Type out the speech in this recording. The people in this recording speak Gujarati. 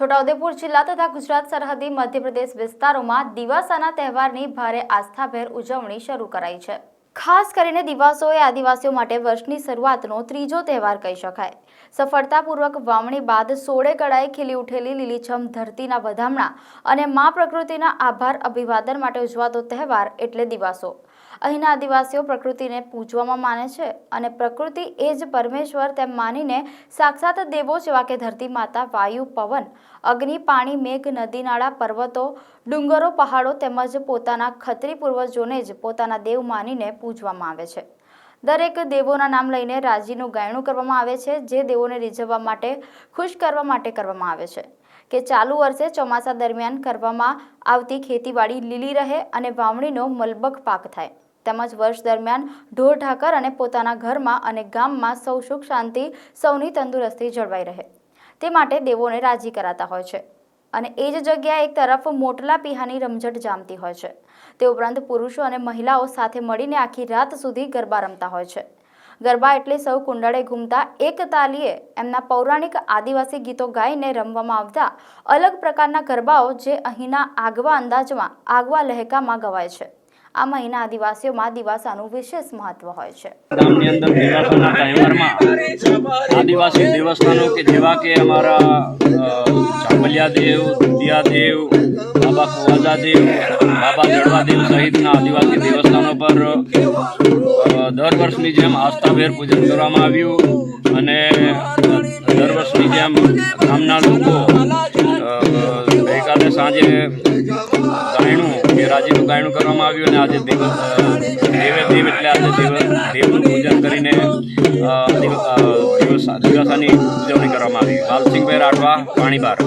છોટાઉદેપુર જિલ્લા તથા ગુજરાત સરહદી મધ્યપ્રદેશ વિસ્તારોમાં દિવાસાના તહેવારની ભારે આસ્થાભેર ઉજવણી શરૂ કરાઈ છે। ખાસ કરીને દિવાસો એ આદિવાસીઓ માટે વર્ષની શરૂઆતનો ત્રીજો તહેવાર કહી શકાય। સફળતાપૂર્વક વાવણી બાદ સોળે કળાએ ખીલી ઉઠેલી લીલીછમ ધરતીના વધામણા અને મા પ્રકૃતિના આભાર અભિવાદન માટે ઉજવાતો તહેવાર એટલે દિવાસો। અહીંના આદિવાસીઓ પ્રકૃતિને પૂજવામાં માને છે અને પ્રકૃતિ એ જ પરમેશ્વર તેમ માનીને સાક્ષાત દેવો જેવા કે ધરતી માતા, વાયુ, પવન, અગ્નિ, પાણી, મેઘ, નદી, નાળા, પર્વતો, ડુંગરો, પહાડો તેમજ પોતાના ખત્રી પૂર્વજોને જ પોતાના દેવ માનીને પૂજવામાં આવે છે। દરેક દેવોના નામ લઈને રાજીનું ગાયણું કરવામાં આવે છે, જે દેવોને રીઝવવા માટે, ખુશ કરવા માટે કરવામાં આવે છે કે ચાલુ વર્ષે ચોમાસા દરમિયાન કરવામાં આવતી ખેતીવાડી લીલી રહે અને વાવણીનો મલબક પાક થાય, તેમજ વર્ષ દરમિયાન ઢોર ઢાકર અને પોતાના ઘરમાં અને ગામમાં સૌ સુખ શાંતિ, સૌની તંદુરસ્તી જળવાઈ રહે તે માટે દેવોને રાજી કરાતા હોય છે। અને એ જ જગ્યાએ એક તરફ મોટલા પિહાની રમઝટ જામતી હોય છે। તે ઉપરાંત પુરુષો અને મહિલાઓ સાથે મળીને આખી રાત સુધી ગરબા રમતા હોય છે। ગરબા એટલે સૌ કુંડળે ઘૂમતા એક તાલીએ એમના પૌરાણિક આદિવાસી ગીતો ગાઈને રમવામાં આવતા અલગ પ્રકારના ગરબાઓ જે અહીંના આગવા અંદાજમાં, આગવા લહેકામાં ગવાય છે। આ મહિના આદિવાસીઓમાં દિવાસાનું વિશેષ મહત્વ હોય છે। ગામની અંદર દિવાસાના તહેવારમાં આદિવાસી દેવસ્થાનો કે જેવા કે અમારા ચાંબલિયા દેવ, દુધિયા દેવ, બાબા કુવાજા દેવ, બાબા જડવા દેવ સહિતના આદિવાસી દેવસ્થાનો પર દર વર્ષની જેમ આસ્થાભેર પૂજન કરવામાં આવ્યું અને દર વર્ષની જેમ ગામના લોકો ગઈકાલે સાંજે ગાયણું કે રાજીનું ગાયણું કરવામાં આવ્યું અને આજે દેવ એટલે આજે દેવનું પૂજન કરીને દિવાસાની ઉજવણી કરવામાં આવી। લાલસિંહભાઈ રાઠવા, પાણીબાર।